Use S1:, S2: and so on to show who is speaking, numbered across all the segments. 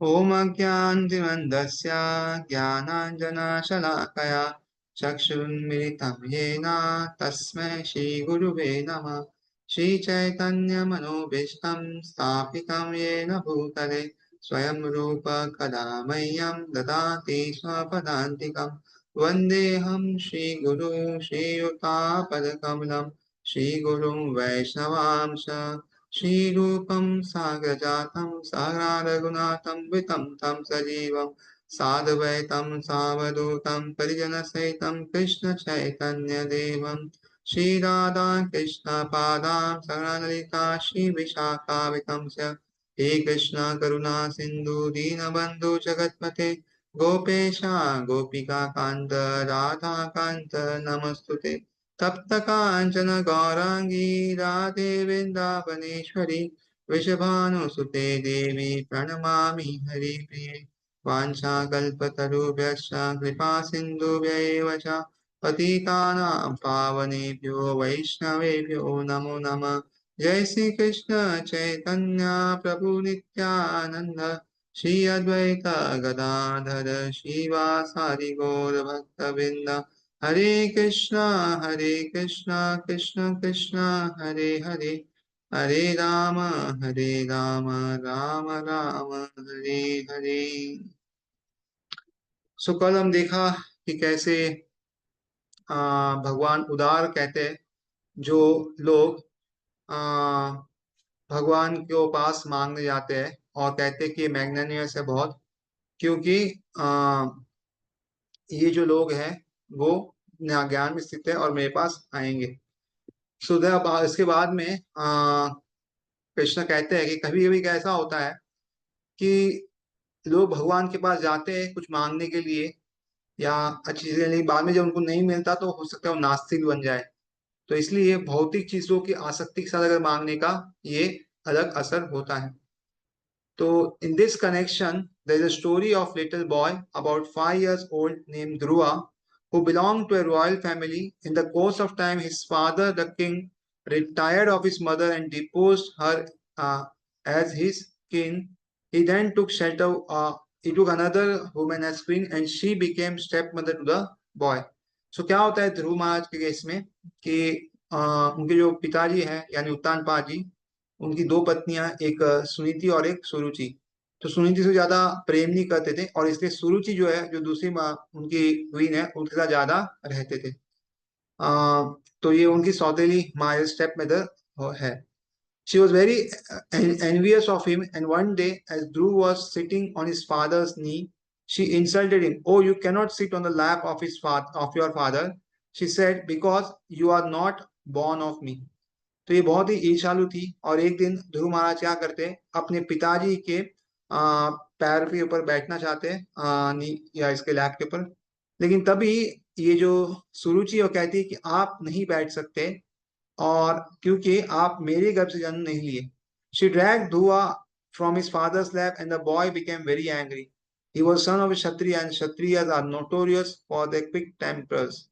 S1: ॐ अज्ञानतिमिरन्धस्य ज्ञानाञ्जनशलाकया चक्षुरुन्मिलितं येन तस्मै श्रीगुरुवे नमः। श्रीचैतन्यमनोभीष्टं स्थापितं येन भूतले स्वयं रूप कदा मह्यं ददाति स्वपदान्तिकं। वन्देऽहं श्रीगुरु श्रीयुतापदकमलं श्रीगुरुं वैष्णवांश श्रीरूपं साग्रजातं सहरा रघुनाथं वितं तं सजीवं साद्वैतं सावधूतं परिजनसहितं कृष्णचैतन्यदेवं श्रीराधा कृष्णपादां सहगणललिता श्रीविशाखावितं च हे कृष्ण करुणा सिन्धु दीनबन्धु जगत्पते गोपेशा गोपिकान्त राधाकान्त नमस्तुते तप्त कांचन गौरांगी राधे वृंदावनेश्वरी वृषभानुसुते देवी प्रणमामि हरिप्रिये वाञ्छाकल्पतरुभ्यश्च कृपा सिन्धुभ्यैव च पतितानां पावनेभ्यो वैष्णवेभ्यो नमो नमः। जय श्री कृष्ण चैतन्य प्रभु नित्यानंद श्री अद्वैत गदाधर श्रीवासादि गौर भक्तवृंद हरे कृष्णा कृष्ण कृष्ण हरे हरे हरे राम राम राम हरे हरे। सो कल हम देखा कि कैसे भगवान उदार कहते हैं जो लोग आ, भगवान के पास मांगने जाते हैं और कहते हैं कि मैग्नानिमस है बहुत, क्योंकि आ, ये जो लोग हैं वो ज्ञान में स्थित है और मेरे पास आएंगे। इसके बाद में कृष्ण कहते हैं कि कभी कभी ऐसा होता है कि लोग भगवान के पास जाते हैं कुछ मांगने के लिए या अच्छी चीजें, लेकिन बाद में जब उनको नहीं मिलता तो हो सकता है वो नास्तिक बन जाए। तो इसलिए भौतिक चीजों की आसक्ति के साथ अगर मांगने का ये अलग असर होता है। So, in this connection, there is a story of little boy about 5 years old named Dhruva, who belonged to a royal family. In the course of time, his father, the king, retired of his mother and deposed her as his king. He then took shelter. He took another woman as queen, and she became stepmother to the boy. So क्या होता है ध्रुव महाराज के case में कि उनके जो पिताजी हैं यानी उत्तानपाद जी, उनकी दो पत्नियां, एक सुनीति और एक सुरुचि। तो सुनीति से ज्यादा प्रेम नहीं करते थे और इसलिए सुरुचि जो है, जो दूसरी माँ उनकी क्वीन है, उनके साथ ज्यादा रहते थे। तो ये उनकी सौतेली माँ स्टेप मदर है। She was very envious of him, and one day, as Dhruv was sitting on his father's knee, she insulted him. Oh, you cannot sit on the lap of your father, she said, because you are not born of me. तो ये बहुत ही ईर्ष्यालु थी और एक दिन ध्रुव महाराज क्या करते हैं, अपने पिताजी के पैर के ऊपर बैठना चाहते हैं, या इसके लैप के ऊपर। लेकिन तभी ये जो सुरुचि वो कहती है कि आप नहीं बैठ सकते, और क्योंकि आप मेरे गर्भ से जन्म नहीं लिए। She dragged Dhruva from his father's lap and the boy became very angry. He was son of a kshatriya and kshatriyas are notorious for their quick tempers.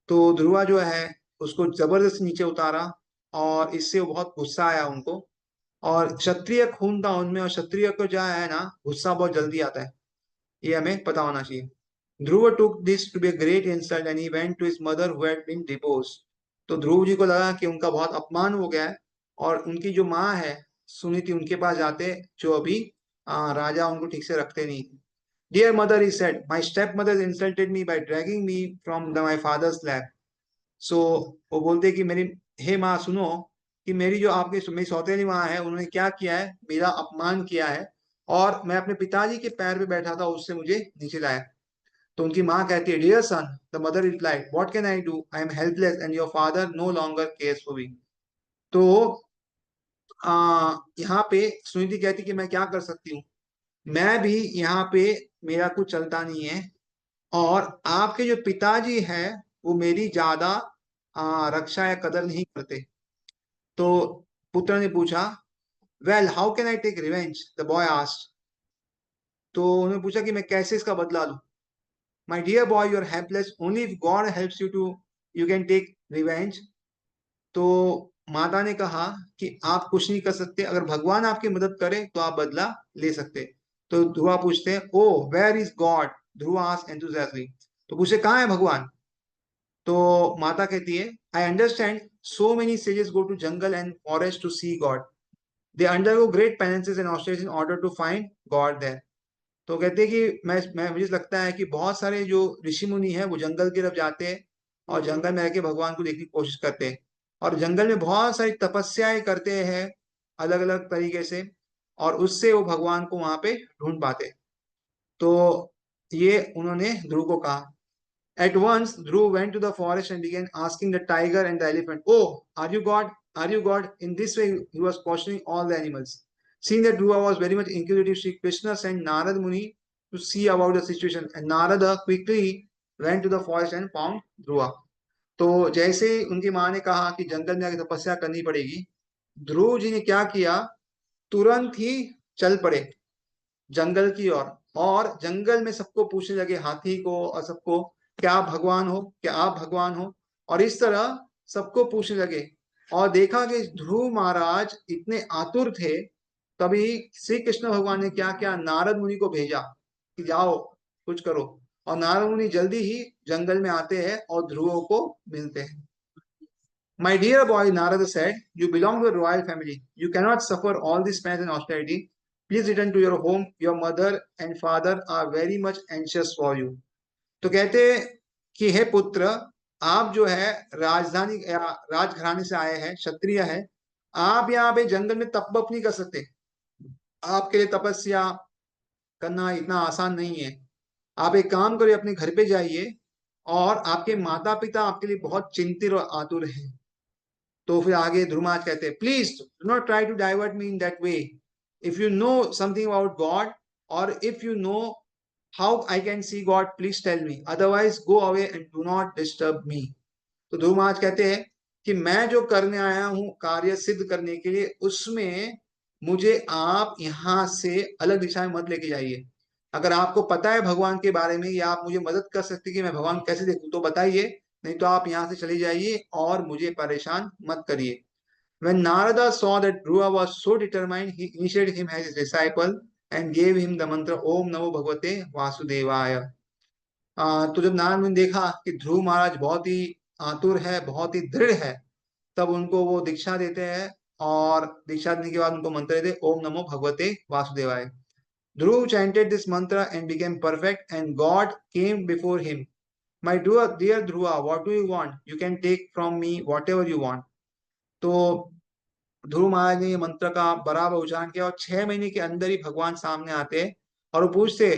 S1: तो ध्रुवा जो है उसको जबरदस्ती नीचे उतारा और इससे वो बहुत गुस्सा आया उनको। और क्षत्रिय खून था उनमें, और क्षत्रिय को जो है ना गुस्सा बहुत जल्दी आता है, ये हमें पता होना चाहिए। Dhruv took this to be a great insult and he went to his mother who had been divorced. तो ध्रुव जी को लगा कि उनका बहुत अपमान हो गया है, और उनकी जो माँ है सुनीति, उनके पास जाते, जो अभी राजा उनको ठीक से रखते नहीं थे। Dear mother, he said, my step mother insulted me by dragging me from the my father's lap. So वो बोलते कि मेरी, हे माँ सुनो, कि मेरी जो आपकी मेरी सौतेली माँ है उन्होंने क्या किया है, मेरा अपमान किया है, और मैं अपने पिताजी के पैर पे बैठा था, उससे मुझे नीचे लाया। तो उनकी माँ कहती है, dear son, the mother replied, what can I do, I am helpless and your father no longer cares for me. तो यहाँ पे सुनीति कहती कि मैं क्या कर सकती हूँ, मैं भी यहाँ पे, मेरा कुछ चलता नहीं है, और आपके जो पिताजी है वो मेरी ज्यादा रक्षा या कदर नहीं करते। तो पुत्र ने पूछा, well how can I take revenge, the boy asked. तो उन्होंने पूछा कि मैं कैसे इसका बदला लूं। My dear boy, you are helpless, only if God helps you too you can take revenge. तो माता ने कहा कि आप कुछ नहीं कर सकते, अगर भगवान आपकी मदद करे तो आप बदला ले सकते। तो ध्रुवा पूछते हैं, oh where is God? Dhruv asks enthusiastically. तो पूछे कहाँ है भगवान? तो माता कहती है, I understand so many sages go to jungle and forest to see God, they undergo great penances and austerities in order to find God there। तो कहते हैं कि मैं मुझे लगता है कि बहुत सारे जो ऋषि मुनि हैं वो जंगल की तरफ जाते हैं और जंगल में रह के भगवान को देखने की कोशिश करते हैं, और जंगल में बहुत सारी तपस्याएं करते हैं अलग अलग तरीके से, और उससे वो भगवान को वहां पे ढूंढ पाते। तो ये उन्होंने ध्रुव को कहा। At once, Dhruv went to the forest and began asking the tiger and the elephant, oh, are you God? Are you God? In this way, he was questioning all the animals. Seeing that Dhruva was very much inquisitive, Shri Krishna sent Narad Muni to see about the situation. And Narada quickly went to the forest and found Dhruva. तो जैसे ही उनकी माँ ने कहा कि जंगल में आके तपस्या करनी पड़ेगी, ध्रुव जी ने क्या किया, तुरंत ही चल पड़े जंगल की ओर, और जंगल में सबको पूछने लगे, हाथी को और सबको, क्या भगवान हो, क्या आप भगवान हो? और इस तरह सबको पूछने लगे। और देखा कि ध्रुव महाराज इतने आतुर थे, तभी श्री कृष्ण भगवान ने क्या किया, नारद मुनि को भेजा कि जाओ कुछ करो। और नारद मुनि जल्दी ही जंगल में आते हैं और ध्रुव को मिलते हैं। My dear boy, Narada said, you belong to a royal family. You cannot suffer all this pain and austerity. Please return to your home. Your mother and father are very much anxious for you. तो कहते कि हे पुत्र, आप जो है राजधानी या राजघराने से आए हैं, क्षत्रिय है, आप यहाँ पे जंगल में तप नहीं कर सकते। आपके लिए तपस्या करना इतना आसान नहीं है। आप एक काम करिए, अपने घर पे जाइए, और आपके माता पिता आपके लिए बहुत चिंतित और आतुर हैं। तो फिर आगे ध्रुमाज कहते हैं, please do not try to divert me in that way. If you know something about God, और if you know how I can see God, please tell me, otherwise go away and do not disturb me. तो ध्रुमाज कहते हैं कि मैं जो करने आया हूं कार्य सिद्ध करने के लिए, उसमें मुझे आप यहाँ से अलग दिशा में मत लेके जाइए। अगर आपको पता है भगवान के बारे में, या आप मुझे मदद कर सकते कि मैं भगवान कैसे देखूं, तो बताइए, नहीं तो आप यहाँ से चले जाइए और मुझे परेशान मत करिए। When Narada saw that Dhruva was so determined, he initiated him as his disciple and gave him the mantra Om Namo Bhagavate Vasudevaya। तो जब नारद ने देखा कि ध्रुव महाराज बहुत ही आतुर है, बहुत ही दृढ़ है, तब उनको वो दीक्षा देते हैं, और दीक्षा देने के बाद उनको मंत्र देते ओम नमो भगवते वासुदेवाय। ध्रुव chanted this mantra and became perfect, and God came before him। My dear Dhruva, what do you want? You can take from me whatever you want। तो ध्रुव महाराज ने ये मंत्र का बराबर उच्चारण किया, और 6 महीने के अंदर ही भगवान सामने आते हैं और वो पूछते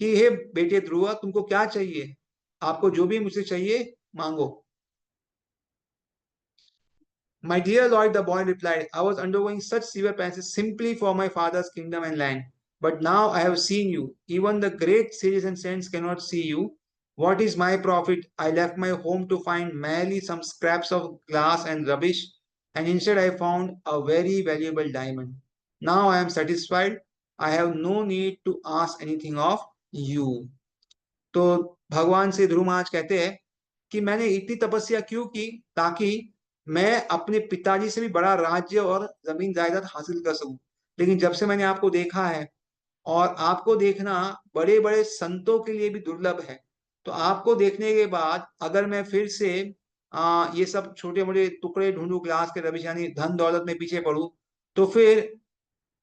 S1: कि हे बेटे ध्रुव, तुमको क्या चाहिए? आपको जो भी मुझसे चाहिए मांगो। My dear Lord, the boy replied, I was undergoing such severe penances simply for my father's kingdom and land. But now I have seen you. Even the great sages and saints cannot see you. What is my profit? I left my home to find merely some scraps of glass and rubbish, and instead I found a very valuable diamond. Now I am satisfied. I have no need to ask anything of you। तो भगवान से ध्रुव महाराज कहते हैं कि मैंने इतनी तपस्या क्यों की, ताकि मैं अपने पिताजी से भी बड़ा राज्य और जमीन जायदाद हासिल कर सकूं। लेकिन जब से मैंने आपको देखा है, और आपको देखना बड़े बड़े संतों के लिए भी दुर्लभ है, तो आपको देखने के बाद अगर मैं फिर से ये सब छोटे मोटे टुकड़े ढूंढूं, ग्लास के रबिश यानी धन दौलत में पीछे पड़ूं, तो फिर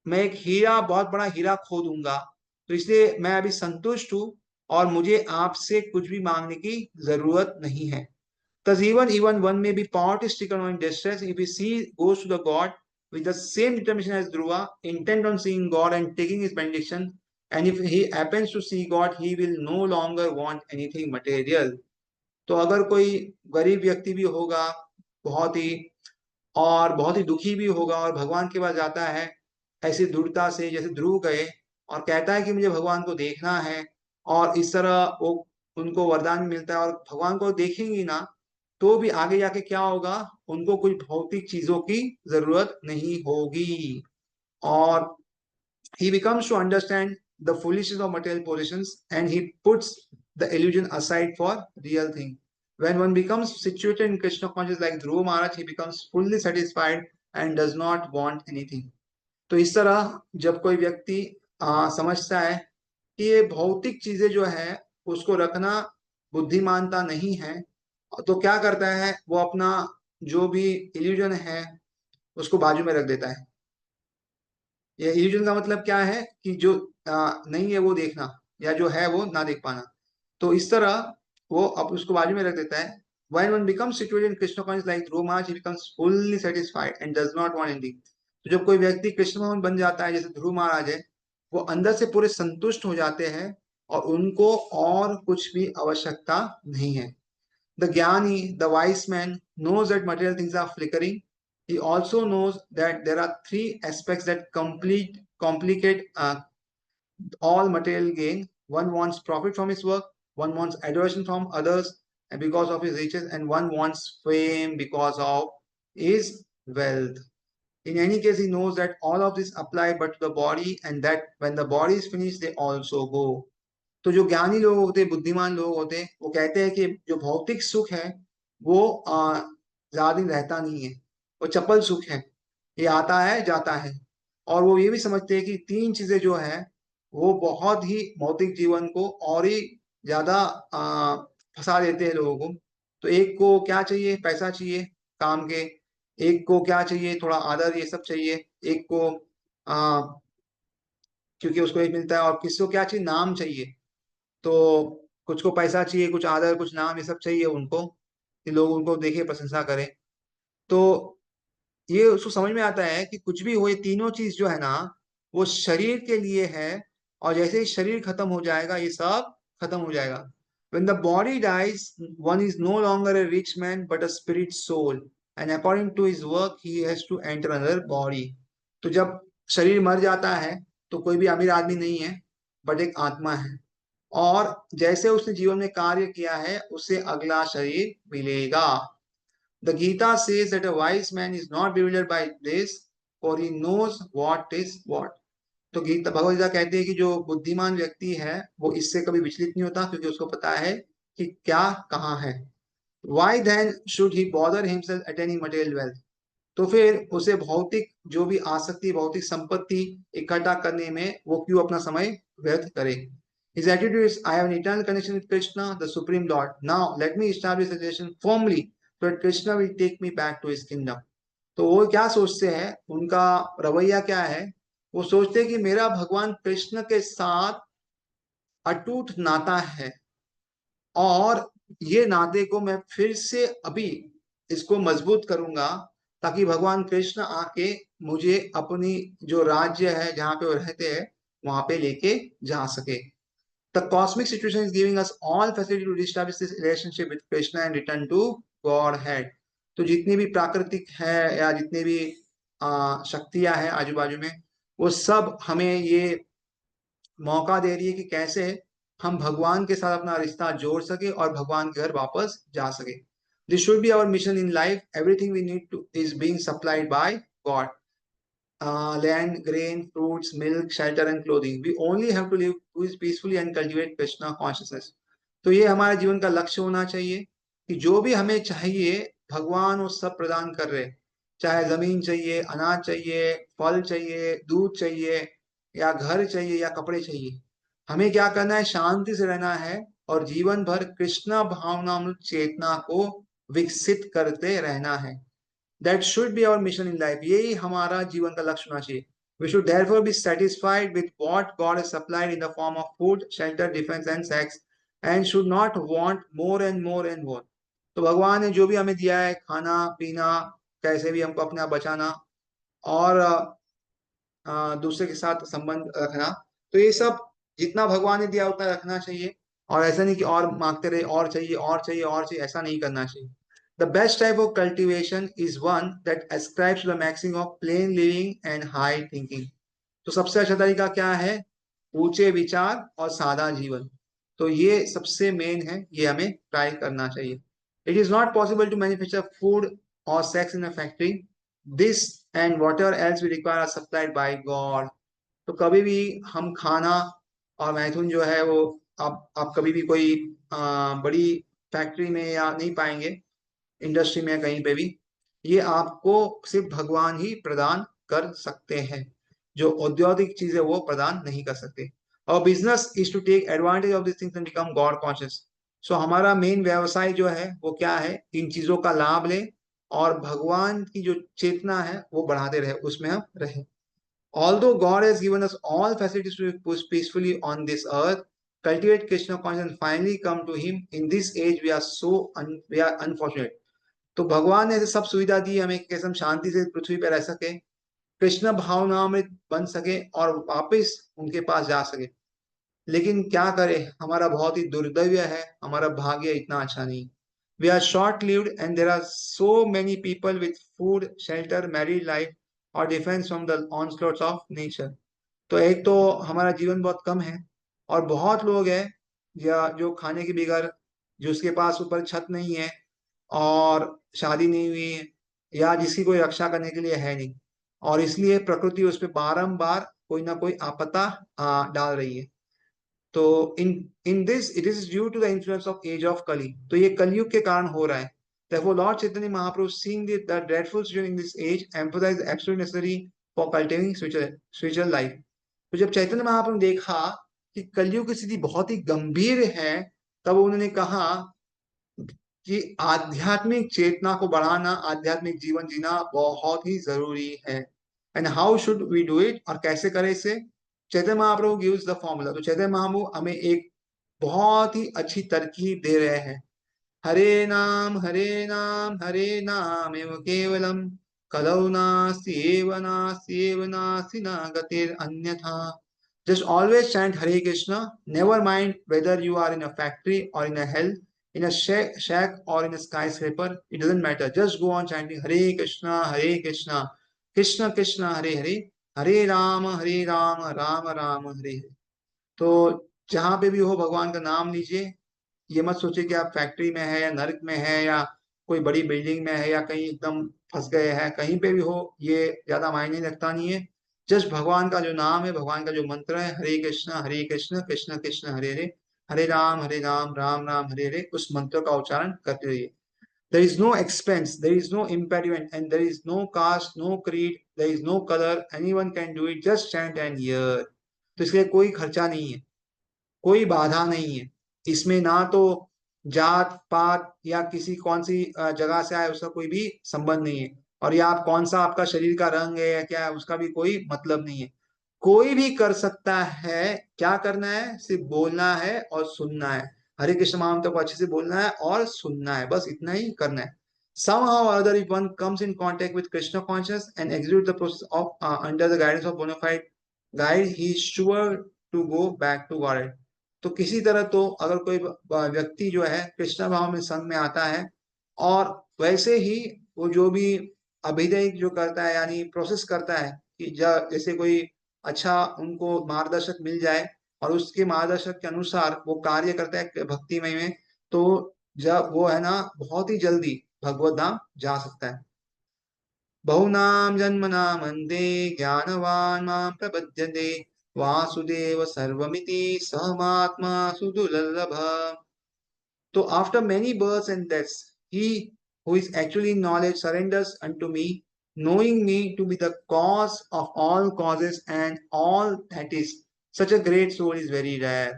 S1: मैं एक हीरा, बहुत बड़ा हीरा खो दूंगा। तो इसलिए मैं अभी संतुष्ट हूँ, और मुझे आपसे कुछ भी मांगने की जरूरत नहीं है। Thus, even one may be poverty stricken or in distress, if goes to the God with the same determination as Dhruva, intent on seeing God and taking his benediction, and if he happens to see God, he will no longer want anything material। तो अगर कोई गरीब व्यक्ति भी होगा, बहुत ही, और बहुत ही दुखी भी होगा, और भगवान के पास जाता है ऐसी दृढ़ता से जैसे ध्रुव गए, और कहता है कि मुझे भगवान को देखना है, और इस तरह वो उनको वरदान मिलता है, और भगवान को देखेंगी ना, तो भी आगे जाके क्या होगा, उनको कुछ भौतिक चीजों की जरूरत नहीं होगी। और he becomes to understand the foolishness of material possessions, and he puts the illusion aside for real thing। When one becomes situated in Krishna consciousness like Dhruva Maharaj, he becomes fully satisfied and does not want anything। तो इस तरह जब कोई व्यक्ति समझता है कि ये भौतिक चीजें जो है उसको रखना बुद्धिमानता नहीं है, तो क्या करता है वो अपना जो भी इल्यूजन है उसको बाजू में रख देता है। ये इल्यूजन का मतलब क्या है कि जो नहीं है वो देखना, या जो है वो ना देख पाना। तो इस तरह वो अब उसको बाजू में रख देता है। When one becomes situated in Krishna consciousness like Dhruv Maharaj, he becomes fully satisfied and does not want anything. तो जब कोई व्यक्ति कृष्ण भगवान बन जाता है, जैसे ध्रुव महाराज है, वो अंदर से पूरे संतुष्ट हो जाते हैं और उनको और कुछ भी आवश्यकता नहीं है। The Jnani, the wise man, knows that material things are flickering. He also knows that there are three aspects that complicate all material gain. One wants profit from his work, one wants adoration from others and because of his riches, and one wants fame because of his wealth. In any case, he knows that all of this apply but to the body, and that when the body is finished, they also go. तो जो ज्ञानी लोग होते हैं, बुद्धिमान लोग होते हैं, वो कहते हैं कि जो भौतिक सुख है वो ज्यादा दिन रहता नहीं है, वो चपल सुख है, ये आता है जाता है। और वो ये भी समझते हैं कि तीन चीजें जो है वो बहुत ही भौतिक जीवन को और ही ज्यादा फंसा देते हैं लोगों को। तो एक को क्या चाहिए, पैसा चाहिए काम के, एक को क्या चाहिए, थोड़ा आदर ये सब चाहिए, एक को आ, क्योंकि उसको एक मिलता है, और किसी को क्या चाहिए, नाम चाहिए। तो कुछ को पैसा चाहिए, कुछ आदर, कुछ नाम, ये सब चाहिए उनको कि लोग उनको देखे, प्रशंसा करें। तो ये उसको समझ में आता है कि कुछ भी हो, ये तीनों चीज जो है ना वो शरीर के लिए है, और जैसे ही शरीर खत्म हो जाएगा ये सब खत्म हो जाएगा। When the body dies, one is no longer a rich man but a spirit soul, and according to his work he has to enter another body. तो जब शरीर मर जाता है तो कोई भी अमीर आदमी नहीं है, बट एक आत्मा है, और जैसे उसने जीवन में कार्य किया है उसे अगला शरीर मिलेगा। The Gita says that a wise man is not bewildered by this, for he knows what is what. तो गीता, भगवद गीता कहती है कि जो बुद्धिमान व्यक्ति है वो इससे कभी विचलित नहीं होता, क्योंकि उसको पता है कि क्या कहाँ है। Why then should he bother himself attaining material wealth? तो फिर उसे भौतिक जो भी आसक्ति, भौतिक संपत्ति इकट्ठा करने में वो क्यों अपना समय व्यर्थ करे। His attitude is, I have an eternal connection with Krishna, the Supreme Lord. Now let me establish a relation firmly so that Krishna will take me back to his kingdom. तो वो क्या सोचते हैं, उनका रवैया क्या है, वो सोचते हैं कि मेरा भगवान कृष्ण के साथ अटूट नाता है, और ये नाते को मैं फिर से अभी इसको मजबूत करूंगा, ताकि भगवान कृष्ण आके मुझे अपनी जो राज्य है जहाँ पे वो रहते हैं वहां पे लेके जा सके। The cosmic situation is giving us all facility to establish this relationship with Krishna and return to Godhead. तो जितनी भी प्राकृतिक है या जितनी भी शक्तियां हैं आजू बाजू में, वो सब हमें ये मौका दे रही है कि कैसे हम भगवान के साथ अपना रिश्ता जोड़ सके और भगवान के घर वापस जा सके। This should be our mission in life, everything we need to is being supplied by God. Land, grain, fruits, milk, shelter and clothing. We only have to live peacefully and cultivate Krishna consciousness. तो ये हमारे जीवन का लक्ष्य होना चाहिए कि जो भी हमें चाहिए भगवान वो सब प्रदान कर रहे हैं। चाहे जमीन चाहिए, अनाज चाहिए, फल चाहिए, दूध चाहिए, या घर चाहिए, या कपड़े चाहिए, हमें क्या करना है, शांति से रहना है और जीवन भर कृष्णा भावनामृत चेतना को विकसित करते रहना है। That should be our mission in life. यही हमारा जीवन का लक्ष्य होना चाहिए। We should therefore be satisfied with what God has supplied in the form of food, shelter, defense and sex, and should not want more and more and more. तो भगवान ने जो भी हमें दिया है, खाना पीना, कैसे भी हमको अपने आप बचाना, और दूसरे के साथ संबंध रखना, तो ये सब जितना भगवान ने दिया उतना रखना चाहिए। और ऐसा नहीं कि और मांगते रहे, और चाहिए और चाहिए और चाहिए, ऐसा नहीं करना चाहिए। The best type of cultivation is one that ascribes to the maxim of plain living and high thinking. तो सबसे अच्छा तरीका क्या है, ऊंचे विचार और सादा जीवन। तो ये सबसे मेन है, ये हमें ट्राई करना चाहिए। It is not possible to manufacture food और sex in a factory. This and whatever else we require are supplied by God. तो कभी भी हम खाना और मैथुन जो है वो आप कभी भी कोई बड़ी फैक्ट्री में या नहीं पाएंगे, इंडस्ट्री में कहीं पे भी। ये आपको सिर्फ भगवान ही प्रदान कर सकते हैं। जो औद्योगिक चीज है वो प्रदान नहीं कर सकते। और business is to take advantage of this things and become God conscious. So हमारा मेन व्यवसाय जो है वो क्या है, इन चीजों का लाभ ले और भगवान की जो चेतना है वो बढ़ाते रहे, उसमें हम रहे। Although God has given us all facilities to push peacefully on this earth, cultivate Krishna consciousness and finally come to Him. In this age, we are unfortunate. तो भगवान ने ऐसे सब सुविधा दी हमें कैसे हम शांति से पृथ्वी पर रह सके, कृष्ण भावनामृत बन सके और वापस उनके पास जा सके। लेकिन क्या करें, हमारा बहुत ही दुर्दैव्य है, हमारा भाग्य इतना अच्छा नहीं। We are short lived and there are so many people with food shelter married life और defence from the onslaughts of nature. तो एक तो हमारा जीवन बहुत कम है और बहुत लोग हैं या जो खाने के बगैर, जिसके पास ऊपर छत नहीं है और शादी नहीं हुई है या जिसकी कोई रक्षा करने के लिए है नहीं, और इसलिए प्रकृति उस पर बारंबार कोई ना कोई आपदा डाल रही है। तो in in this it is due to the influence of age of Kali. तो ये कलयुग के कारण हो रहा है। Therefore, Lord Chaitanya Mahaprabhu, seeing the dreadful situation in this age, emphasized absolutely necessary for cultivating spiritual life. तो जब चैतन्य महाप्रभु ने देखा कि कलयुग की स्थिति बहुत ही गंभीर है, तब उन्होंने कहा कि आध्यात्मिक चेतना को बढ़ाना, आध्यात्मिक जीवन जीना बहुत ही जरूरी है। And how should we do it, और कैसे करें इसे? Chaitanya Mahaprabhu gives the formula. तो चैतन्य महाप्रभु हमें एक बहुत ही अच्छी तरकीब दे रहे हैं। हरे नाम एव केवलम, कलौ नास्ति एव नास्ति न गतिर अन्यथा। Just always chant Hare Krishna. Never mind whether you are in a factory or in a hell, in a shack or in a skyscraper. It doesn't matter. Just go on chanting Hare Krishna, Krishna Krishna, Hare Hare, Hare Rama, Rama Rama, Hare Hare. तो जहां पे भी हो भगवान का नाम लीजिए। ये मत सोचिए कि आप फैक्ट्री में है या नर्क में है या कोई बड़ी बिल्डिंग में है या कहीं एकदम फंस गए हैं, कहीं पे भी हो, ये ज्यादा मायने रखता नहीं है। जस्ट भगवान का जो नाम है, भगवान का जो मंत्र है, हरे कृष्ण कृष्ण कृष्ण हरे हरे, हरे राम राम राम हरे हरे, उस मंत्र का उच्चारण करते रहिए। There is no expense, there is no impediment, and there is no caste, no creed, there is no color. Anyone can do it. Just chant and hear. तो इसके लिए कोई खर्चा नहीं है, कोई बाधा नहीं है इसमें, ना तो जात पात या किसी कौन सी जगह से आए उसका कोई भी संबंध नहीं है, और या आप कौन सा आपका शरीर का रंग है या क्या है उसका भी कोई मतलब नहीं है। कोई भी कर सकता है। क्या करना है? सिर्फ बोलना है और सुनना है। हरे कृष्ण महामंत्र को अच्छे से बोलना है और सुनना है, बस इतना ही करना है। Somehow or other, if one comes in contact with Krishna consciousness and executes the process of under the guidance of bona fide guide, he is sure to go back to Godhead. तो किसी तरह तो अगर कोई व्यक्ति जो है कृष्ण भाव में संग में आता है, और वैसे ही वो जो भी अभिनय जो करता है यानी प्रोसेस करता है कि जैसे कोई अच्छा उनको मार्गदर्शक मिल जाए और उसके मार्गदर्शक के अनुसार वो कार्य करता है भक्तिमय में, तो जब वो है ना बहुत ही जल्दी भगवत धाम जा सकता है। बहुनाम जन्मनाम अंधे ज्ञानवान मां प्रपद्यते, वासुदेव सर्वमिति सहमात्मा सुदुर्लभ। So after many births and deaths, he who is actually in knowledge surrenders unto me, knowing me to be the cause of all causes and all that is. Such a great soul is very rare.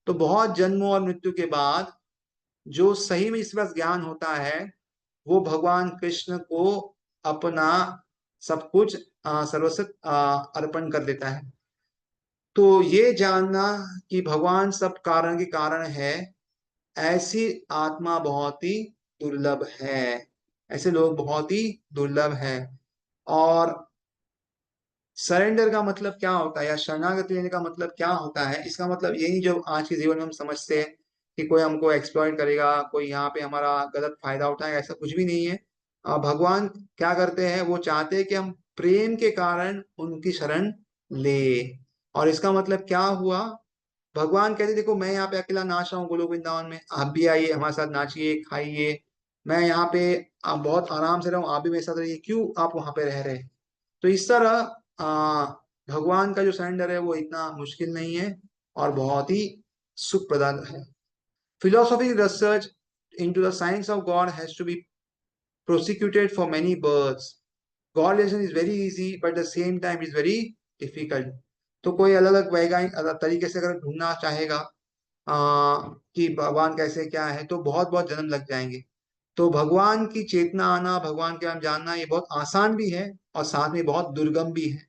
S1: तो बहुत जन्मों और मृत्यु के बाद जो सही में इसके पास ज्ञान होता है, वो भगवान कृष्ण को अपना सब कुछ सर्वस्व अर्पण कर देता है। तो ये जानना कि भगवान सब कारण के कारण है, ऐसी आत्मा बहुत ही दुर्लभ है, ऐसे लोग बहुत ही दुर्लभ हैं। और सरेंडर का मतलब क्या होता है या शरणागति लेने का मतलब क्या होता है? इसका मतलब ये नहीं जो आज के जीवन में हम समझते हैं कि कोई हमको एक्सप्लॉइट करेगा, कोई यहाँ पे हमारा गलत फायदा उठाएगा, ऐसा कुछ भी नहीं है। भगवान क्या करते हैं, वो चाहते हैं कि हम प्रेम के कारण उनकी शरण ले। और इसका मतलब क्या हुआ? भगवान कहते देखो मैं यहाँ पे अकेला नाच रहा हूँ गोलोक वृंदावन में, आप भी आइए हमारे साथ नाचिए खाइए। मैं यहाँ पे आप बहुत आराम से रहूं, आप भी मेरे साथ रहिए, क्यों आप वहां पे रह रहे हैं? तो इस तरह भगवान का जो सरेंडर है वो इतना मुश्किल नहीं है और बहुत ही सुख प्रदान है। Philosophical research into the science of God has to be prosecuted for many births. God lesson is very easy, but at the same time is very difficult. तो कोई अलग अलग वैज्ञानिक तरीके से अगर ढूंढना चाहेगा कि भगवान कैसे क्या है, तो बहुत बहुत जन्म लग जाएंगे। तो भगवान की चेतना आना, भगवान के बारे में जानना, ये बहुत आसान भी है और साथ में बहुत दुर्गम भी है।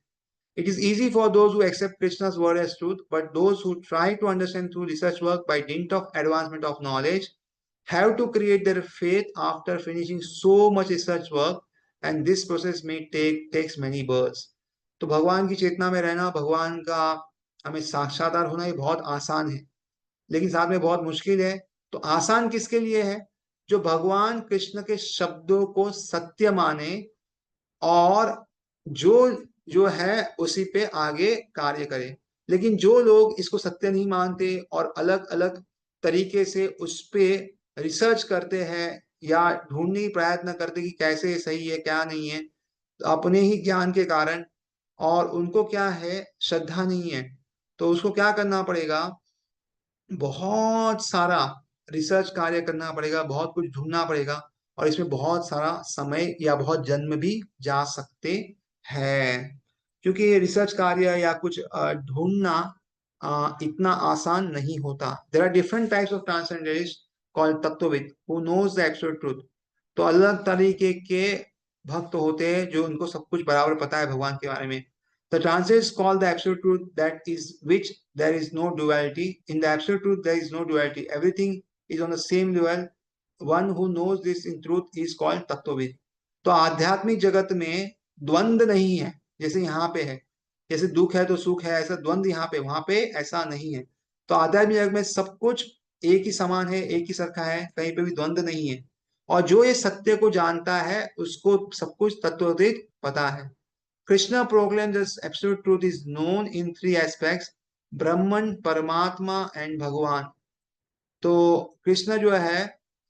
S1: It is easy for those who accept Krishna's word as truth, but those who try to understand through research work by dint of advancement of knowledge have to create their faith after finishing so much research work, and this process may takes many births. तो भगवान की चेतना में रहना, भगवान का हमें साक्षात्कार होना, ये बहुत आसान है, लेकिन साथ में बहुत मुश्किल है। तो आसान किसके लिए है? जो भगवान कृष्ण के शब्दों को सत्य माने और जो जो है उसी पे आगे कार्य करे। लेकिन जो लोग इसको सत्य नहीं मानते और अलग अलग तरीके से उस पे रिसर्च करते हैं या ढूंढने की प्रयत्न करते कि कैसे सही है क्या नहीं है, तो अपने ही ज्ञान के कारण, और उनको क्या है, श्रद्धा नहीं है, तो उसको क्या करना पड़ेगा, बहुत सारा रिसर्च कार्य करना पड़ेगा, बहुत कुछ ढूंढना पड़ेगा, और इसमें बहुत सारा समय या बहुत जन्म भी जा सकते हैं, क्योंकि ये रिसर्च कार्य या कुछ ढूंढना इतना आसान नहीं होता। There are different types of transcendentalist called tattvavid who knows the absolute truth. तो अलग तरीके के भक्त होते हैं जो उनको सब कुछ बराबर पता है भगवान के बारे में। The transcendents call the absolute truth that is which there is no duality. In the absolute truth, there is no duality. Everything is on the same level. One who knows this in truth is called तत्वविद। तो आध्यात्मिक जगत में द्वंद नहीं है, जैसे यहाँ पे है, जैसे दुख है तो सुख है, ऐसा द्वंद यहाँ पे वहां पे ऐसा नहीं है। तो आध्यात्मिक जगत में सब कुछ एक ही समान है, एक ही सरखा है, कहीं पे भी द्वंद नहीं है। और जो ये सत्य को जानता है उसको सब कुछ तत्वविद पता है। Krishna proclaims that absolute truth is known in three aspects: ब्रह्मन, परमात्मा एंड भगवान। तो कृष्ण जो है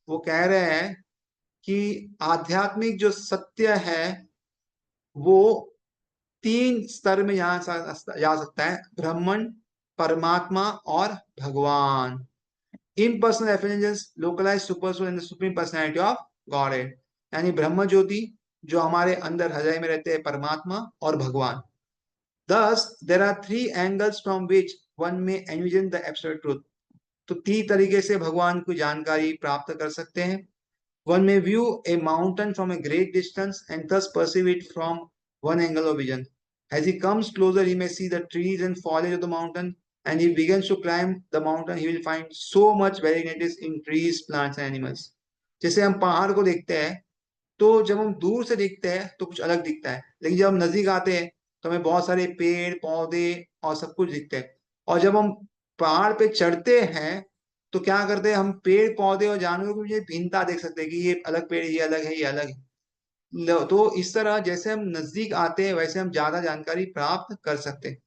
S1: वो कह रहे हैं कि आध्यात्मिक जो सत्य है वो तीन स्तर में जा सकता है: ब्रह्मन, परमात्मा और Bhagavan. Impersonal effulgence, localize super soul and supreme personality of God. यानी ब्रह्म ज्योति जो हमारे अंदर हृदय में रहते हैं, परमात्मा और भगवान। Thus, there are three angles from which one may envision the absolute truth. तो तीन तरीके से भगवान की जानकारी प्राप्त कर सकते हैं। One may view a mountain from a great distance and thus perceive it from one angle of vision. As he comes closer, he may see the trees and foliage of the mountain, and he begins to climb the mountain. He will find so much varieties in trees, plants, and animals. जैसे हम पहाड़ को देखते हैं, तो जब हम दूर से देखते हैं तो कुछ अलग दिखता है, लेकिन जब हम नजदीक आते हैं तो हमें बहुत सारे पेड़ पौधे और सब कुछ दिखते हैं। और जब हम पहाड़ पे चढ़ते हैं तो क्या करते हैं, हम पेड़ पौधे और जानवरों की ये भिन्नता देख सकते हैं कि ये अलग पेड़, ये अलग है, ये अलग है। तो इस तरह जैसे हम नजदीक आते हैं वैसे हम ज्यादा जानकारी प्राप्त कर सकते हैं।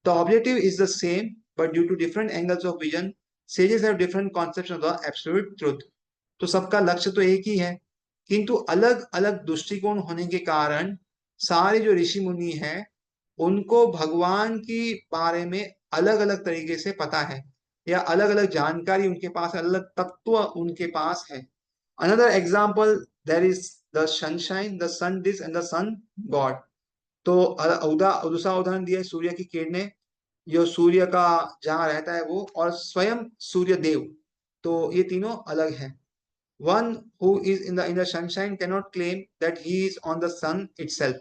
S1: The objective is the same, but due to different angles of vision, sages have different concepts of the absolute truth. तो सबका लक्ष्य तो एक ही है, किंतु अलग अलग दृष्टिकोण होने के कारण सारे जो ऋषि मुनि हैं उनको भगवान की बारे में अलग अलग तरीके से पता है, या अलग अलग जानकारी उनके पास, अलग तत्व उनके पास है। Another example, there is the sunshine, the sun disk and the sun god. तो दूसरा उदाहरण दिया है सूर्य की किरणें, जो सूर्य का जहां रहता है वो, और स्वयं सूर्य देव। तो ये तीनों अलग हैं। One who is in the sunshine can not claim that he is on the sun itself.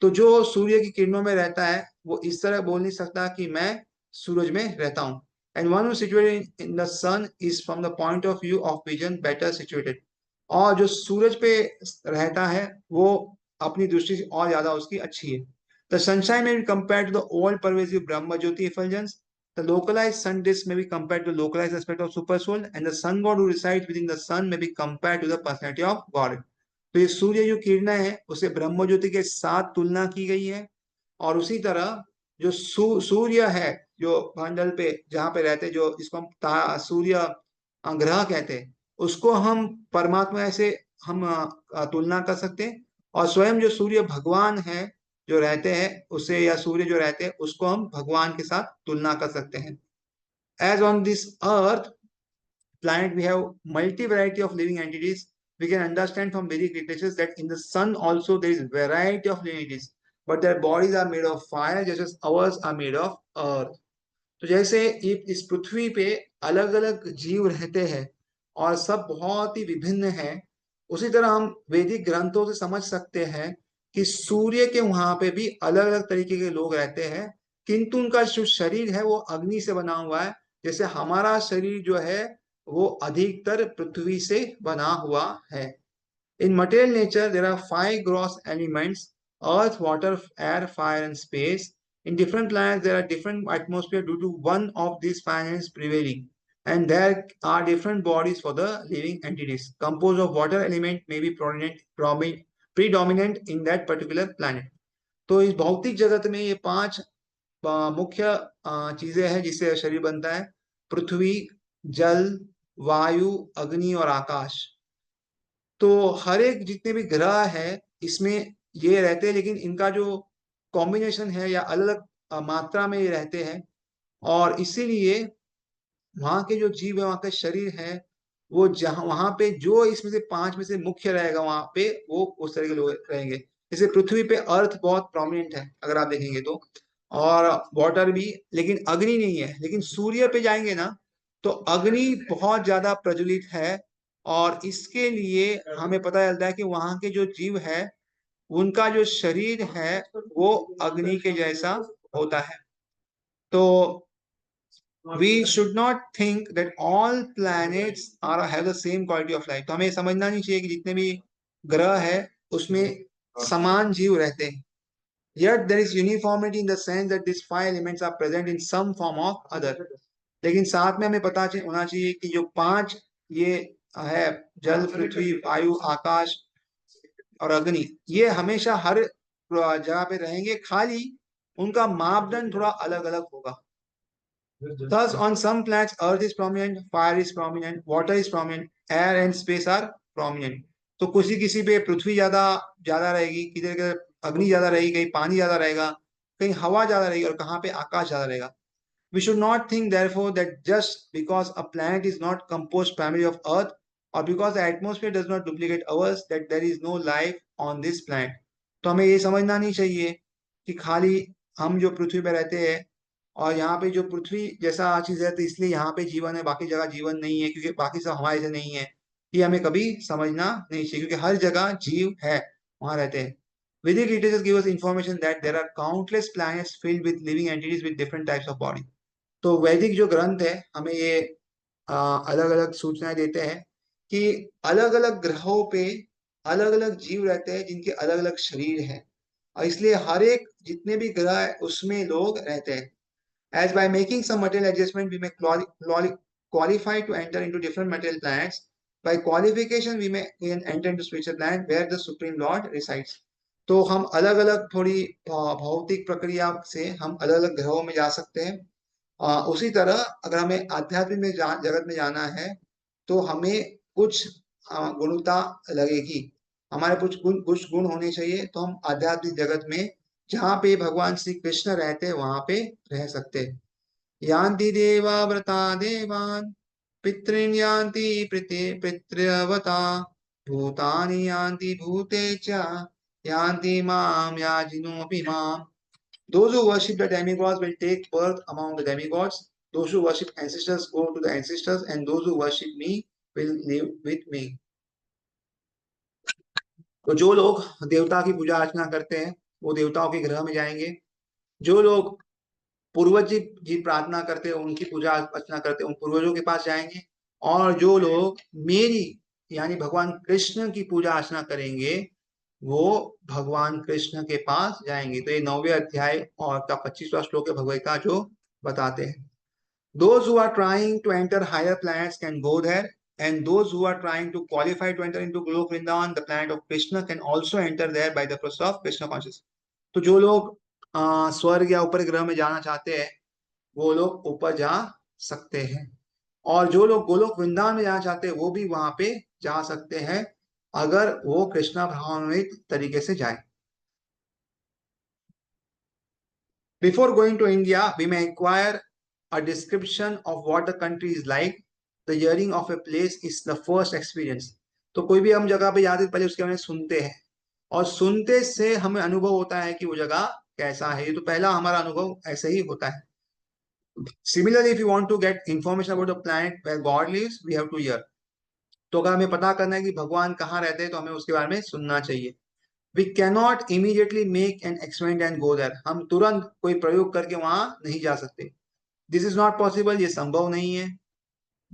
S1: तो जो सूर्य की किरणों में रहता है वो इस तरह बोल नहीं सकता कि मैं सूरज में रहता हूँ। And one who situated in the sun is from the point of view of vision better situated. और जो सूरज पे रहता है वो अपनी दृष्टि से और ज्यादा उसकी अच्छी है। The sunshine may be compare to the all pervasive brahmajyoti इफल्जेंस। The localized sun disk may be compared to the localized aspect of super soul, and the sun god who resides within the sun may be compared to the personality of God. तो ये सूर्य जो किरणें है उसे ब्रह्म ज्योति के साथ तुलना की गई है, और उसी तरह जो सूर्य है जो मंडल पे जहाँ पे रहते, जो इसको हम सूर्य ग्रह कहते हैं, उसको हम परमात्मा से हम तुलना कर सकते हैं। और स्वयं जो सूर्य भगवान है जो रहते हैं उसे, या सूर्य जो रहते हैं उसको हम भगवान के साथ तुलना कर सकते हैं। As on this earth planet we have multi variety of living entities. We can understand from Vedic literatures that in the sun also there is variety of living entities. but their bodies are made of fire just as ours are made of earth. तो जैसे इस पृथ्वी पे अलग अलग जीव रहते हैं और सब बहुत ही विभिन्न हैं, उसी तरह हम वैदिक ग्रंथों से समझ सकते हैं कि सूर्य के वहां पे भी अलग अलग तरीके के लोग रहते हैं, किंतु उनका जो शरीर है वो अग्नि से बना हुआ है। जैसे हमारा शरीर जो है वो अधिकतर पृथ्वी से बना हुआ है। In material nature, there are five gross elements: earth, water, air, fire, and space. In different planets, there are different atmosphere due to one of these planets prevailing. And there are different bodies for the living entities. Composed of water element may be predominant in that particular planet. तो इस भौतिक जगत में ये पांच मुख्य चीजें हैं जिससे शरीर बनता है: पृथ्वी, जल, वायु, अग्नि और आकाश। तो हर एक जितने भी ग्रह है इसमें ये रहते हैं, लेकिन इनका जो कॉम्बिनेशन है या अलग अलग मात्रा में ये रहते हैं, और इसीलिए वहां के जो जीव है, वहां के शरीर है, वो जहां वहां पे जो इसमें से पांच में से मुख्य रहेगा वहां पे वो उस तरह के लोग रहेंगे। जैसे पृथ्वी पे अर्थ बहुत प्रोमिनेंट है अगर आप देखेंगे तो, और वाटर भी, लेकिन अग्नि नहीं है। लेकिन सूर्य पे जाएंगे ना तो अग्नि बहुत ज्यादा प्रज्वलित है, और इसके लिए हमें पता चलता है कि वहां के जो जीव है उनका जो शरीर है वो अग्नि के जैसा होता है। तो we should not think that all planets are have the same quality of life। तो हमें समझना नहीं चाहिए कि जितने भी ग्रह है उसमें समान जीव रहते हैं। Yet there is uniformity in the sense that these five elements are present in some form or other। लेकिन साथ में हमें पता होना चाहिए कि जो पांच ये है, जल, पृथ्वी, वायु, आकाश और अग्नि, ये हमेशा हर जगह पे रहेंगे, खाली उनका मापदंड थोड़ा अलग अलग होगा। Thus, on some planets, Earth is prominent, fire is prominent, water is prominent, air and space are prominent। तो किसी किसी पे पृथ्वी ज्यादा ज्यादा रहेगी, किधर किधर अग्नि ज्यादा रहेगी, कहीं पानी ज्यादा रहेगा, कहीं हवा ज्यादा रहेगी, और कहाँ पे आकाश ज्यादा रहेगा। We should not think, therefore, that just because a planet is not composed primarily of Earth, or because the atmosphere does not duplicate ours, that there is no life on this planet। तो हमें ये समझना नहीं चाहिए कि खाली हम जो पृथ्वी पे रहते हैं और यहाँ पे जो पृथ्वी जैसा चीज है तो इसलिए यहाँ पे जीवन है, बाकी जगह जीवन नहीं है क्योंकि बाकी सब हमारे से नहीं है। ये हमें कभी समझना नहीं चाहिए, क्योंकि हर जगह जीव है, वहां रहते हैं। Vedic literatures give us information that there are countless planets filled with living entities with different types of body। तो वैदिक जो ग्रंथ है हमें ये अलग अलग सूचनाएं देते हैं कि अलग अलग ग्रहों पे अलग अलग जीव रहते हैं जिनके अलग अलग शरीर हैं, और इसलिए हर एक जितने भी ग्रह है उसमें लोग रहते हैं। As by making some material adjustment, we may qualify to enter into different material planets. By qualification, we may enter into spiritual planet where the Supreme Lord resides। तो हम अलग अलग थोड़ी भौतिक प्रक्रिया से हम अलग अलग ग्रहों में जा सकते हैं। उसी तरह अगर हमें आध्यात्मिक में जगत में जाना है तो हमें कुछ गुणता लगेगी, हमारे कुछ गुण होने चाहिए, तो हम आध्यात्मिक जगत में जहाँ पे भगवान श्री कृष्ण रहते हैं वहां पे रह सकते हैं। यान्ति देवा व्रता देवान् पितॄन् यान्ति पितृव्रता भूतानि यान्ति भूतेज्य यान्ति मां याजिनोऽपि माम्। Those who worship the demigods will take birth among the demigods. Those who worship ancestors go to the ancestors, and those who worship me will live with me। तो जो लोग देवता की पूजा अर्चना करते हैं वो देवताओं के ग्रह में जाएंगे। जो लोग पूर्वज जी प्रार्थना करते हैं, उनकी पूजा अर्चना करते हैं, उन पूर्वजों के पास जाएंगे। और जो लोग मेरी यानी भगवान कृष्ण की पूजा अर्चना करेंगे वो भगवान कृष्ण के पास जाएंगे। तो ये 9वें अध्याय और का 25वां श्लोक है भगवद गीता जो बताते हैं। Those who are trying to enter higher planets can go there, and those who are trying to qualify to enter into Golok Vrindavan, the planet of Krishna, can also enter there by the process of Krishna consciousness। तो जो लोग स्वर्ग या ऊपर ग्रह में जाना चाहते हैं वो लोग ऊपर जा सकते हैं, और जो लोग गोलोक वृंदावन में जाना चाहते हैं वो भी वहां पे जा सकते हैं अगर वो कृष्णा भावान्वित तरीके से जाए। Before going to India, we may acquire a description of what the country is like। The hearing of a place is the first experience। तो कोई भी हम जगह पे जाते हैं पहले उसके बारे में सुनते हैं, और सुनते से हमें अनुभव होता है कि वो जगह कैसा है। ये तो पहला हमारा अनुभव ऐसे ही होता है। Similarly if you want to get information about the planet where God lives we have to hear. तो अगर हमें पता करना है कि भगवान कहाँ रहते हैं तो हमें उसके बारे में सुनना चाहिए। We cannot immediately make an experiment and go there. हम तुरंत कोई प्रयोग करके वहां नहीं जा सकते। दिस इज नॉट पॉसिबल, ये संभव नहीं है।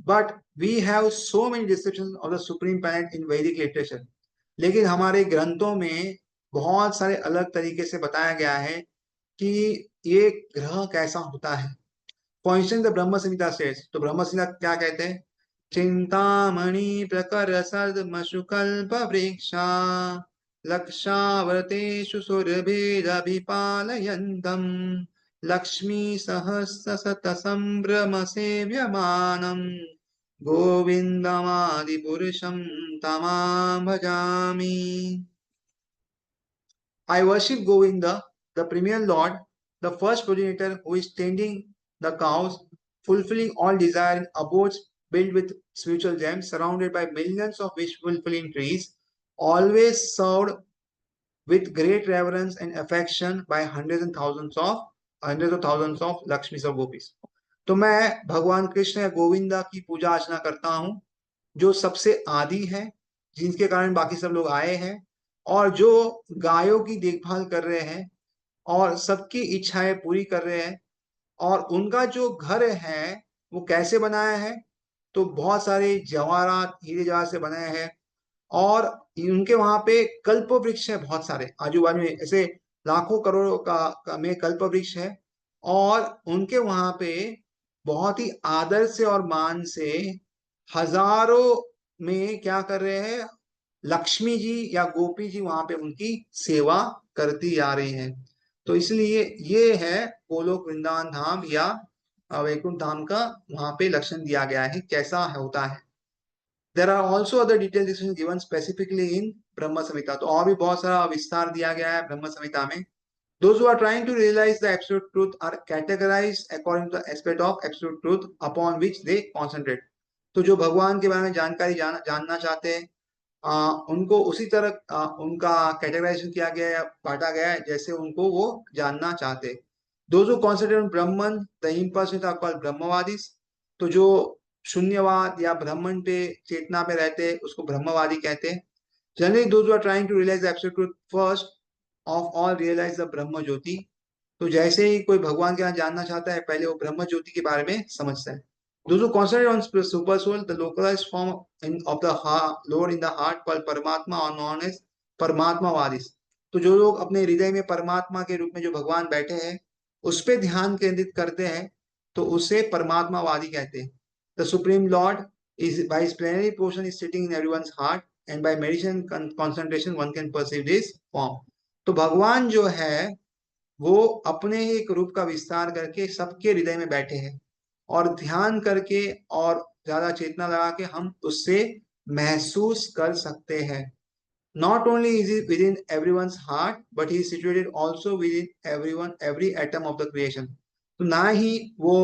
S1: But we have so many description of the supreme planet in Vedic literature. लेकिन हमारे ग्रंथों में बहुत सारे अलग तरीके से बताया गया है कि ये ग्रह कैसा होता है। For instance the Brahma Samhita says, तो ब्रह्म संहिता क्या कहते हैं? चिंतामणि प्रकर सद्मशु कल्प वृक्षा लक्षावतेषु सुरभिरभिपालयन्तम् लक्ष्मी सहस्र शत संभ्रम सेव्यमानम् गोविन्दमादिपुरुषं तमां भजामि। I worship Govinda, the premier lord, the first progenitor who is tending the cows, fulfilling all desire in abodes built with spiritual gems, surrounded by millions of wish-fulfilling trees, always served with great reverence and affection by hundreds of thousands of Lakshmis or Gopis. तो मैं भगवान कृष्ण या गोविंदा की पूजा अर्चना करता हूँ, जो सबसे आदि है, जिनके कारण बाकी सब लोग आए हैं, और जो गायों की देखभाल कर रहे हैं और सबकी इच्छाएं पूरी कर रहे हैं। और उनका जो घर है वो कैसे बनाया है? तो बहुत सारे जवाहरात हीरे जवाहर से बनाए हैं। और उनके वहां पे कल्प वृक्ष है बहुत सारे, आजू बाजू में ऐसे लाखों करोड़ों में कल्प वृक्ष है। और उनके वहां पे बहुत ही आदर से और मान से हजारों में क्या कर रहे हैं, लक्ष्मी जी या गोपी जी वहां पे उनकी सेवा करती आ रही हैं। तो इसलिए ये है गोलोक वृंदावन धाम या वैकुंठ धाम का वहां पे लक्षण दिया गया है कैसा होता है। There are also other detail description given specifically in Brahma Samhita. तो और भी बहुत सारा विस्तार दिया गया है ब्रह्म संहिता में। Those who are trying to realize the absolute truth are categorized according to the aspect of absolute truth upon which they concentrate। तो जो भगवान के बारे में जानकारी जानना चाहते हैं, उनको उसी तरह उनका कैटेगराइजेशन किया गया है, बांटा गया है जैसे उनको वो जानना चाहते हैं। Those who concentrate on Brahman, the impersonate are called ब्रह्मवादीस। तो जो शून्यवाद या ब्रह्मन पे चेतना पे रहते हैं उसको ब्रह्मवादी कहते हैं। Generally, those who are trying to realize the absolute truth first of all realize the ब्रह्म ज्योति। तो जैसे ही कोई भगवान के यहाँ जानना चाहता है पहले वो ब्रह्म ज्योति के बारे में समझता है। Those who concentrate on super soul, the localized form of the Lord in the heart called परमात्मा और known as परमात्मावादी। तो जो लोग अपने हृदय में परमात्मा के रूप में जो भगवान बैठे हैं उस पे ध्यान केंद्रित करते हैं तो उसे परमात्मावादी कहते हैं। The supreme Lord is by his plenary portion is sitting in everyone's heart and by meditation concentration one can perceive this form। तो भगवान जो है वो अपने ही एक रूप का विस्तार करके सबके हृदय में बैठे हैं और ध्यान करके और ज्यादा चेतना लगा के हम उससे महसूस कर सकते हैं। Not only is it with in everyone's heart but he is situated also with in everyone every atom of the creation. तो ना ही वो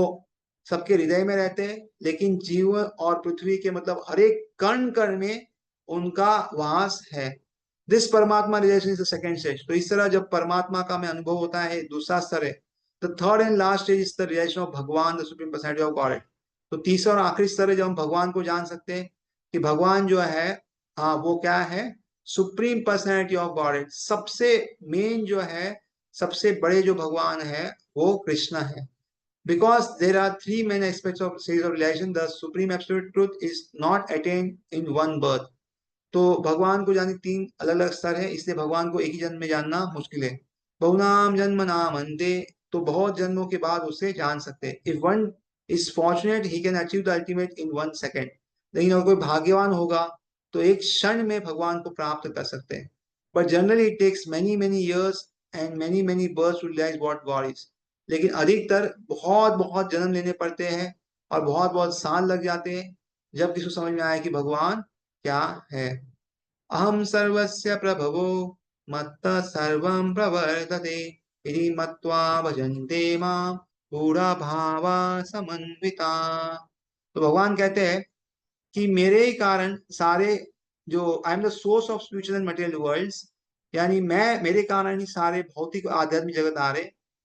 S1: सबके हृदय में रहते हैं लेकिन जीवन और पृथ्वी के मतलब हर एक कण कण में उनका वास है। दिस परमात्मा relation is the second stage. तो इस तरह जब परमात्मा का हमें अनुभव होता है दूसरा स्तर है। The third and last stage is the relation of Bhagavan the supreme personality of God. तो तीसरा और आखिरी स्तर है जब हम भगवान को जान सकते हैं कि भगवान जो है वो क्या है, सुप्रीम पर्सनैलिटी ऑफ गॉड। सबसे मेन जो है, सबसे बड़े जो भगवान है वो कृष्ण है। Because there are three main aspects of series of relation, the supreme absolute truth is not attained in one birth। तो भगवान को जानने तीन अलग अलग स्तर है, इसलिए भगवान को एक ही जन्म में जानना मुश्किल है। बहुनाम जन्म नाम अंते, तो बहुत जन्मों के बाद उसे जान सकते हैं। If one is fortunate he can achieve the ultimate in 1 second. लेकिन अगर कोई भाग्यवान होगा तो एक क्षण में भगवान को प्राप्त कर सकते हैं। But generally it takes many many years and many many births to realize what God is. लेकिन अधिकतर बहुत बहुत जन्म लेने पड़ते हैं और बहुत बहुत साल लग जाते हैं जब किसी को समझ में आए कि भगवान क्या है। अहम सर्वस्य प्रभवो मत्तः सर्वं प्रवर्तते इति मत्वा भजन्ते मां पूरा भावा समन्विता। तो भगवान कहते हैं कि मेरे ही कारण सारे जो I am the source of spiritual and material worlds, यानी मैं, मेरे कारण ही सारे भौतिक आध्यात्मिक जगत आ रहे।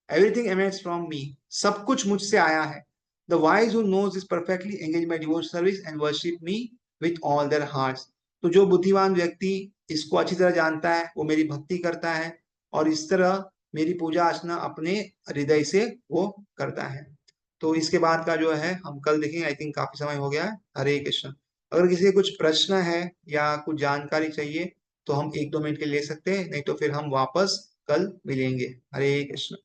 S1: एवरीथिंग एमेट्स फ्रॉम मी, सब कुछ मुझसे आया है। The wise who knows this perfectly engage my devotion service and worship me with all their hearts. तो जो बुद्धिमान व्यक्ति इसको अच्छी तरह जानता है वो मेरी भक्ति करता है और इस तरह मेरी पूजा अर्चना अपने हृदय से वो करता है। तो इसके बाद का जो है हम कल देखेंगे। आई थिंक काफी समय हो गया है। हरे कृष्ण। अगर किसी के कुछ प्रश्न है या कुछ जानकारी चाहिए तो हम 1-2 मिनट के लिए ले सकते हैं, नहीं तो फिर हम वापस कल मिलेंगे। हरे कृष्ण।